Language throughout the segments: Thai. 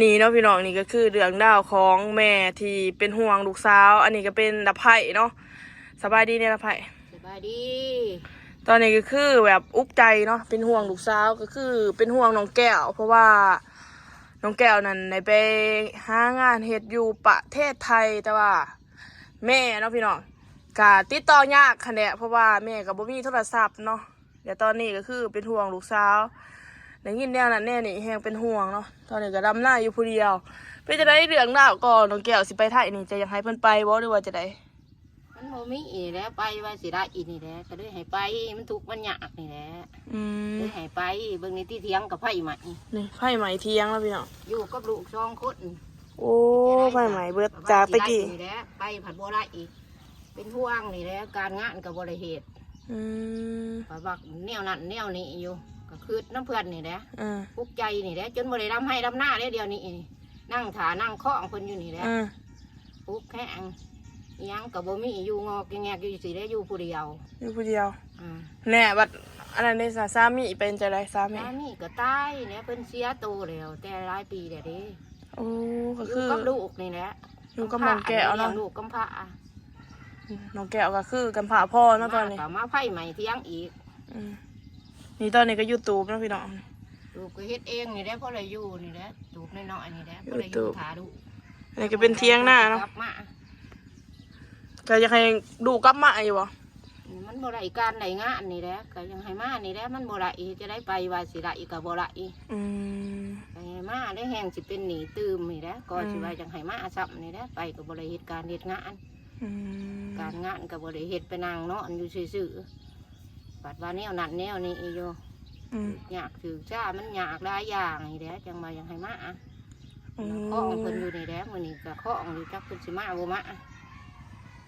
นี่เนาะพี่น้องนี่ก็คือเรื่องราวของแม่ที่เป็นห่วงลูกสาวอันนี้ก็เป็นดับไผ่เนาะสบายดีเนี่ยดับไผ่สบายดีตอนนี้ก็คือแบบอุกใจเนาะเป็นห่วงลูกสาวก็คือเป็นห่วงน้องแก้วเพราะว่าน้องแก้วนั่นในไปหางานเฮ็ดอยู่ประเทศไทยแต่ว่าแม่เนาะพี่น้องก็ติดต่อยากค่ะเนี่ยเพราะว่าแม่ก็บ่มีโทรศัพท์เนาะเดี๋ยวตอนนี้ก็คือเป็นห่วงลูกสาวได้ยินแนวนั้นแน่นี่แฮงเป็นห่วงเนาะตอนนี้ก็ดำหน้าอยู่ผู้เดียวเพื่อจะได้เรื่องราวก่อนน้องแก้วสิไปไทยนี่จะยังให้เพิ่นไปบ่หรือว่าจะได้มันโมมีอีแล้วไปว่าสิได้อีนี่แหละก็เลยให้ไปมันทุกข์มันยากนี่แหละเลยให้ไปเบิ่งในที่เถียงกับไผ่ใหม่นี่ไผ่ไหมเที่ยงแล้วพี่น้องอยู่กับลูก2 คนโอ้ไผ่ไหมเบิดจ่าไปกี่นี่แหละไปผัดบัวได้อีกเป็นห่วงนี่แหละการงานกับบริเหตุบักแนวนั้นแนวนี้อยู่ก็คือน้ำเพื่อนนี่แหละปุกใจนี่แหละจนบริดำให้ดำหน้าได้เดียวนี้นั่งถานั่งเคาะคนอยู่นี่แหละปุกแข้งยังกับบ่มีอยู่งอกแงกอยู่สิได้อยู่ผู้เดียวแน่บัดอันนั้นได้สามีเป็นจะได้สามีก็ตายเนี่ยเป็นเสียโตแล้วแต่หลายปีเดี๋ยวนี้โอ้ก็คือกับลูกนี่แหละอยู่กับน้องแก้วเนาะลูกกำพร้าน้องแก้วก็คือกำพร้าพ่อเนาะตอนนี้มาไผ่ใหม่เที่ยงอีกนี่ตอนนี้ก็ยูทูบนะพี่น้องลูกก็เฮ็ดเองนี่แหละเพราะอะไรอยู่นี่แหละลูกน้อยๆนี่แหละเพราะอะไรอยู่ถาดูนี่ก็เป็นเที่ยงหน้าเนาะก็ยังให้ดูกลับมาอยู่บ่มันบ่ได้การได้งานนี่แหละก็ยังให้มานี่แหละมันบ่ได้จะได้ไปว่าสิได้ก็บ่ได้ไปมาได้แห้งสิเป็นหนีตื่มนี่แหละก็สิว่าจังให้มาซ้ำนี่แหละไปก็บ่ได้เฮ็ดการเฮ็ดงานการงานก็บ่ได้เฮ็ดไปนั่งเนาะอยู่ซื่อๆปัดว่าแนวนั้นแนวนี้อยู่อยากถือจ้ามันอยากหลายอย่างนี่แหละจังมายังให้มาข้องเพิ่นอยู่นี่แหละมื้อนี้ก็ข้องอยู่จักเพิ่นสิมาบ่มา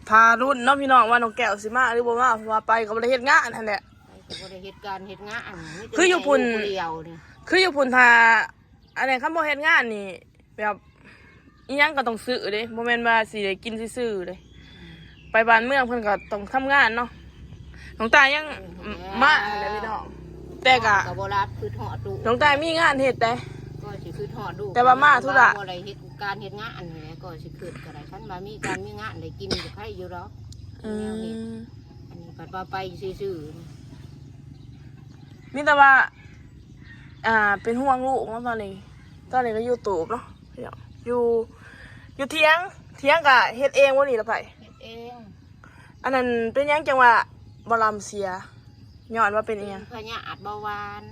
พารุ่นเนาะพี่น้องว่าน้องแก้วสิมาหรือบ่มาเพราะว่าไปก็บ่ได้เฮ็ดงานนั่นแหละบ่ได้เฮ็ดการเฮ็ดงานคืออยู่พุ่นคืออยู่พุ่นทาอันนี้คันบ่เฮ็ดงานนี่แบบอีหยังก็ต้องซื้อเด้บ่แม่นว่าสิได้กินซื่อๆเด้ไปบ้านเมืองเพิ่นก็ต้องทำงานเนาะน้องตายังมาแล้วพี่น้องแต่ก็บ่รัดคือทอดดูน้องตามีงานเฮ็ดได้ก็สิคือทอดดูแต่ว่ามาธุระบ่ได้เฮ็ดการเฮ็ดงานนี่แหละก็สิเกิดก็ได้คันว่ามีการมีงานได้กินก็ใครอยู่ดอกอันนี้ปัดว่าไปซื่อๆมีแต่ว่าเป็นห่วงลูกเนาะตอนนี้ก็อยู่ตูบเนาะอยู่เที่ยงก็เฮ็ดเองบ่นี่ล่ะไผเฮ็ดเองอันนั้นเป็นหยังจังว่าบ่ลำเสียย้อนว่าเป็นอีหยังพยาธิเบาหวาน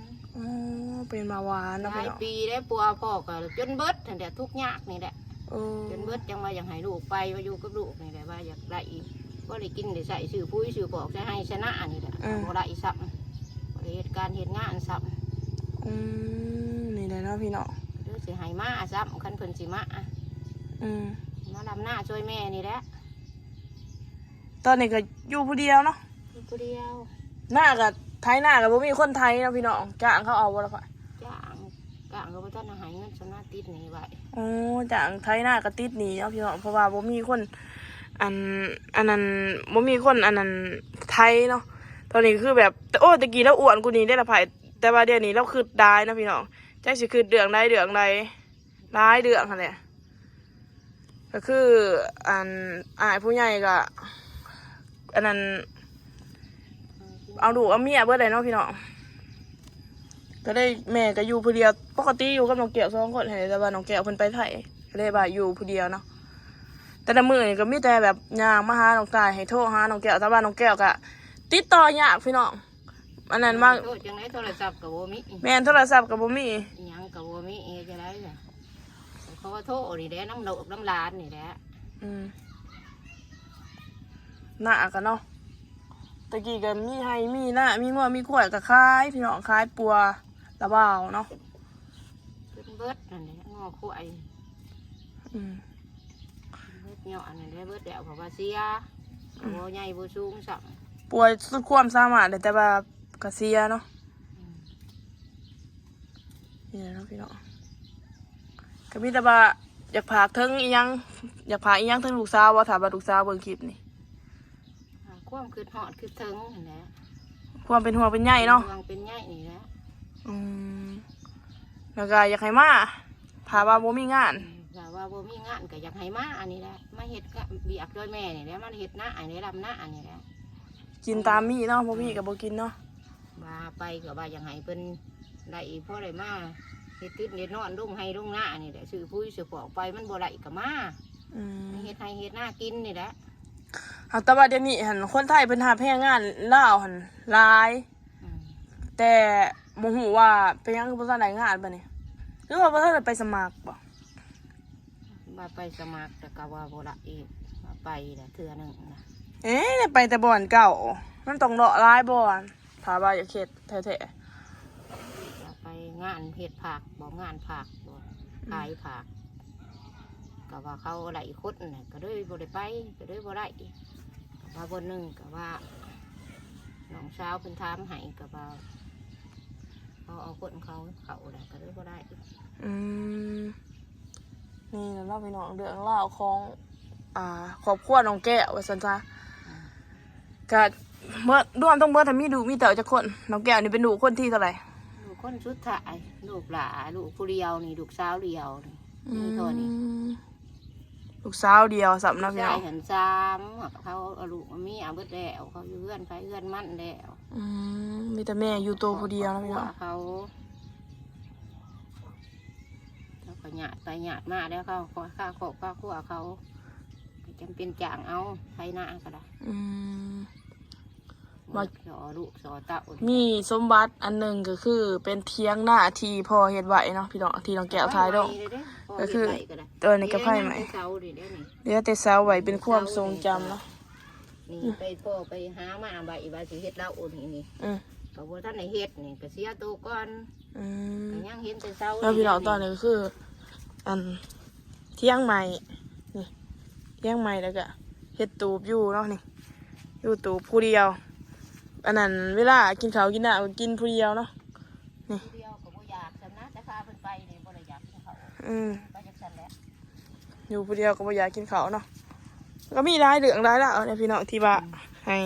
เป็นเบาหวานนะหลายปีได้ปัวพ่อก็จนเบิดตั้งแต่ทุกข์ยากนี่แหละจนเบิดจังว่าอยากให้ลูกไปว่าอยู่กับลูกนี่แหละว่าอยากได้ก็ได้กินได้ใส่สื่อปุ้ยสื่อปอกจะให้ชนะนี่แหละบ่ได้ซ้ำเหตุการณ์เหตุงานซ้ำนี่แหละเนาะพี่น้องหรือสิให้มาซ้ำคันเพิ่นสิมาดำหน้าช่วยแม่นี่แหละตอนนี้ก็อยู่ผู้เดียวเนาะอยู่ผู้เดียวหน้ากับไทยหน้ากับบ่มีคนไทยนะพี่น้องจ้างเขาเอาบ่ล่ะค่ะจ้างก็บ่ทันหาเงินสำนักติดหนี้ไว้จ้างไทยหน้าก็ติดหนี้เนาะพี่น้องเพราะว่าบ่มีคนอันนั้นบ่มีคนอันนั้นไทยเนาะตอนนี้คือแบบตะกี้แล้วอ้วนกูนี่ได้ละไผแต่ว่าเดี๋ยวนี้เราคือได้นะพี่น้องจักสิคือเดืองใดหลายเดืองหั่นแหละก็คืออ้ายผู้ใหญ่ก็อันนั้นเอาลูกเอาเมียเบิดเลยเนาะพี่น้องก็ได้แม่ก็อยู่ผู้เดียวปกติอยู่กับน้องแก้ว2 คนแต่ว่าน้องแก้วเพิ่นไปไทยก็เลยว่าอยู่ผู้เดียวเนาะแต่ละมื้อนี่ก็มีแต่แบบย่างมาหาน้องตายให้โทรหาน้องแก้วแต่ว่าน้องแก้วก็ติดต่อยากพี่น้องอันนั้นมาจังได๋โทรศัพท์ก็บ่มีแม่นโทรศัพท์ก็บ่มีหยังก็บ่มีจะได้จ้ะเขาก็โทรนี่แหละน้ำลูกน้ำหลานนี่แหละหน้าก็เนาะตะกี้ก็มีไห้มีหน้ามีงัวมีกล้วยก็ขายพี่น้องขายปัวละบ่าวเนาะเบิดนั่นแหละงอกล้วยเบิดเหยาะอันนั้นเบิดแดวเพราะว่าเสียบ่ใหญ่บ่สูงสักปัวสุดความสามารถแต่ว่าก็เสียเนาะนี่เนาะพี่น้องก็มีแต่ว่าอยากพากถึงอีหยังถึงลูกสาวว่าถ้าว่าลูกสาวเบิ่งคลิปนี่ความคือหอดคือเทิงนี่แหละความเป็นห่วงเป็นใยเนาะห่วงเป็นใยนี่แหละแล้วก็อยากให้มา ถ้าว่าบ่มีงาน ถ้าว่าบ่มีงานก็อยากให้มาอันนี้แหละมาเฮ็ดก็เบียกด้วยแม่นี่แหละมันเฮ็ดหน้าอันนี้ลำหน้าอันนี้แหละ กินตามมีเนาะบ่มีก็บ่กินเนาะ ว่าไปก็ว่าอยากให้เพิ่นได้พ่อได้มาเฮ็ดติดเฮ็ดนอนรุ่งให้รุ่งหน้านี่แหละซื้อปุ๋ยซื้อปอกไปมันบ่ได้ก็มาเฮ็ดให้เฮ็ดหน้ากินนี่แหละ เอาแต่ว่าเดี๋ยวนี้หันคนไทยเพิ่นหาแพงงานลาวหันหลายแต่บ่ฮู้ว่าเป็นหยังคือบ่ทันได้งานบัดนี้หรือว่าบ่ทันได้ไปสมัครบ่ มาไปสมัครแต่ก็ว่าบ่ได้อีกว่าไปแหละเทื่อหนึงนะ เอ๊ะไปแต่บ่อนเก่ามันต้องเลาะหลายบ่อนถ้าว่าอยากเฮ็ดแท้ ว่าไปงานเฮ็ดผักบ่งานผักบ่ขายผักก็ว่าเขาไหลคดน่ะก็เลยบ่ได้ไปก็เลยบ่ได้ก็ว่าบนหนึงก็ว่าน้องสาวเพิ่นถามให้ก็ว่าเขาเอาคนเขาได้ก็เลยบ่ได้ ๆนี่แหละเนาะพี่น้องเรื่องราวของครอบครัวน้องแก้วว่าซั่นซะก็เมื่อรวมทั้งเบิดถ้ามีลูกมีเต้าจักคนน้องแก้วนี่เป็นลูกคนที่เท่าไหร่ ลูกคนสุดท้ายลูกหลาลูกผู้เดียวนี่ลูกสาวเดียวนี่เท่านี้ ลูกสาวเดียวสำนักพี่ ชา น้ ย อง หันซ้ำเขาเอาลูกมามีเอาเบิดแล้วเขาอยู่เพื่อนไปเพื่อนมั่นแล้ว มีแต่แม่อยู่โตวผู้เดียวนะพี่น้อง เขาก็หยาดไปหยาดมาแล้วเขาค่าขอบค่าขั้วเขาจำเป็นจ่างเอาไทยหน้าก็ได้มาสอลูกสอเต่า มีสมบัติอันหนึ่งก็คือเป็นเทียงหน้าที่พอเฮ็ดไว้เนาะพี่น้องที่น้องแก้วทายดองก็คือตัวนี้ก็ไพ่ไหมเดี๋ยวแต่เสาไว้เป็นความทรงจำเนาะ นี่ไปพ่อไปหามาใบว่าสิเฮ็ดเล่าอุ่นนี่ก็บ่ท่านในเฮ็ดนี่ก็เสียตัวก่อนก็ยังเห็นแต่เสา แล้วพี่น้องตอนนี้ก็คืออันเที่ยงใหม่นี่เที่ยงใหม่แล้วก็เฮ็ดตูบอยู่เนาะนี่อยู่ตูบผู้เดียวอันนั้นเวลากินข้าวกินน้ำก็กินผู้เดียวเนาะนี่ เดียวก็บ่อยากสำนักแต่พาเพิ่นไปนี่บ่ได้อยากกินข้าวไปจังซั่นแหละ อยู่ผู้เดียวก็บ่อยากกินข้าวเนาะก็มีหลายเรื่องหลายแล้วเนี่ยพี่น้องที่ว่าให้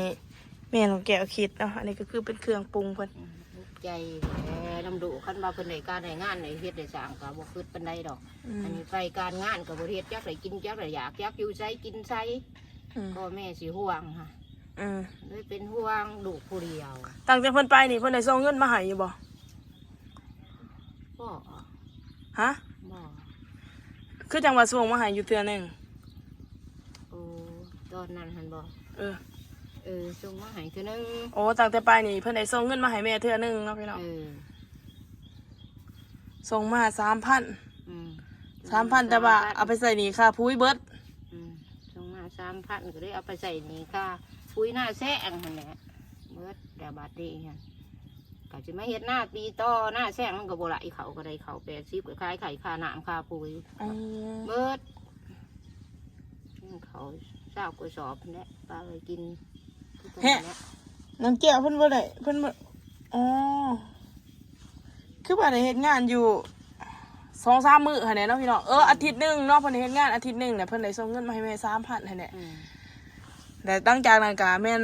แม่น้องแก้วคิดเนาะอันนี้ก็คือเป็นเครื่องปรุงเพิ่น ใจลำดุคันว่าเพิ่นได้การได้งานได้เฮ็ดได้สร้างก็บ่คิดปานใดดอกอันนี้ไปการงานก็บ่เฮ็ดจักได้กินจักได้อยากจักอยู่ไสกินไสก็แม่สิห่วงค่ะเลยเป็นห่วงลูกผู้เดียว ตั้งแต่เพิ่นไปนี่เพิ่นได้ส่งเงินมาให้อยู่บ่ บ่ ฮะ บ่ คือจังว่าส่งมาให้อยู่เทื่อนึง โอ้ตอนนั้นหั่นบ่ ส่งมาให้เทื่อนึง โอ้ตั้งแต่ไปนี่เพิ่นได้ส่งเงินมาให้แม่เทื่อนึงเนาะพี่น้องส่งมา3,000แต่ว่าเอาไปใส่หนี้ค่าปุ๋ยเบิด ส่งมา3,000ก็ได้เอาไปใส่นี่ค่ะปุ๋ยหน้าแซงหั่นแหละเบิดแต่บาดนี้ค่ะก็สิมาเฮ็ดหน้าปีต่อหน้าแซงมันก็บ่ไหลเขาก็ได้เขา80ก็ขายไข่ค่าน้ำค่าปุ๋ยเบิดเขาเช้ากระสอบนั่นแหละปลาเลยกิน น้องแก้วเพิ่นบ่ได้เพิ่นบ่อ๋อคือว่าได้เฮ็ดงานอยู่ 2-3 มื้อหั่นแหละเนาะพี่น้องอาทิตย์นึงเนาะเพิ่นได้เฮ็ดงานอาทิตย์นึงเนี่ยเพิ่นได้ส่งเงินมาให้แม่ 3,000 หั่นแหละแต่ตั้งจากนั้นก็แม่น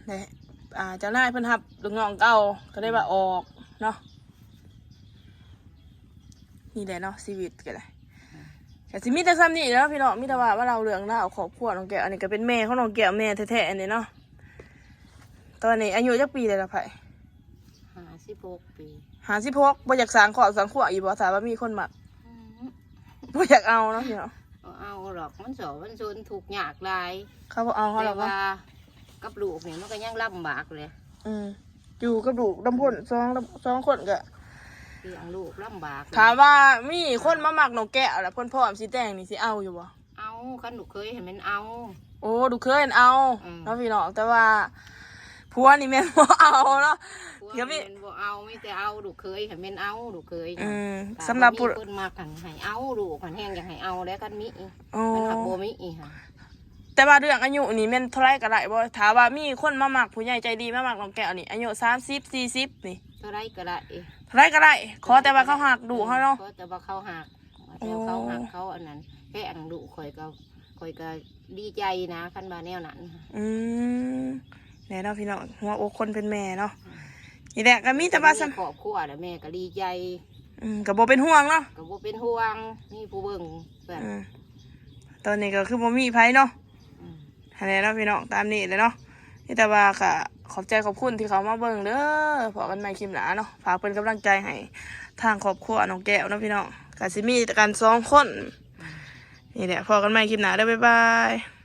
ได้เจ้านายเพิ่นรับลูกน้องเก่าก็ได้ว่าออกเนาะนี่แหละเนาะชีวิตก็ได้ก็สิมีแต่ซ้ำนี่เนาะพี่น้องมีแต่ว่าเราเรื่องราวครอบครัวน้องแก้วอันนี้ก็เป็นแม่ของน้องแก้วแม่แท้ๆอันนี้เนาะตอนนี้อายุจักปีเลยล่ะไผ 56 ปี 56บ่อยากสร้างครอบสังครัวอีบ่ถ้าว่ามีคนมักบ่อยากเอาเนาะพี่น้อง เอาหรอกมันสอมันซนถูกยากหลาย เขาบ่เอาเขาหร แต่ อก ว่ากับลูกนี่มันก็ยังลำบากเลย อยู่กับลูกดำพ่นสองคนก็ เลี้ยงลูกลำบาก ถามว่ามีคนมามักน้องแก้วแล้วเพิ่นพร้อมสิแต่งนี่สิเอาอยู่บ่ เอาคันลูกเคยเห็นมันเอา โอ้ดูเคยเอาเนาะพี่น้องแต่ว่าผัวนี่แม่นบ่เอาเนาะ เดี๋ยวมันบ่เอาไม่แต่เอาลูกเคยเห็นมันเอาลูกเคย สำหรับผู้ คนมากันให้เอาลูกกันแห้งอยากให้เอาแล้วกันมี อ๋อ มันขับโบมีอีค่ะ แต่ว่าเรื่องอายุนี่แม่นเท่าไรก็ได้บ่ถามว่ามีคนมามักผู้ใหญ่ใจดีมามักน้องแก้วนี่อายุ30 40นี่ เท่าไรก็ได้ เท่าไรก็ได้ขอแต่ว่าเขาหักดุเขาเนาะ ขอแต่ว่าเขาหักแต่เขาหักเขาอันนั้นแค่อันดุข่อยก็ดีใจนะคันบาแนวนั้น แน่เนาะพี่น้องหัวอกคนเป็นแม่เนาะนี่แหละก็มีแต่ว่า ครอบครัวแล้วแม่ก็ดีใจ ก็บ่เป็นห่วงเนาะ ก็บ่เป็นห่วงมีผู้เบิ่งเพื่อน ตอนนี้ก็คือบ่มีไผเนาะ อืม อันนี้เนาะพี่น้องตามนี้เลยเนาะนี่แต่ว่าก็ขอบใจขอบคุณที่เขามาเบิ่งเด้อพอกันใหม่คลิปหน้าเนาะฝากเป็นกำลังใจให้ทางครอบครัวน้องแก้วเนาะพี่น้องก็สิมีกัน2 คนนี่แหละพอกันใหม่คลิปหน้าเด้อบ๊ายบาย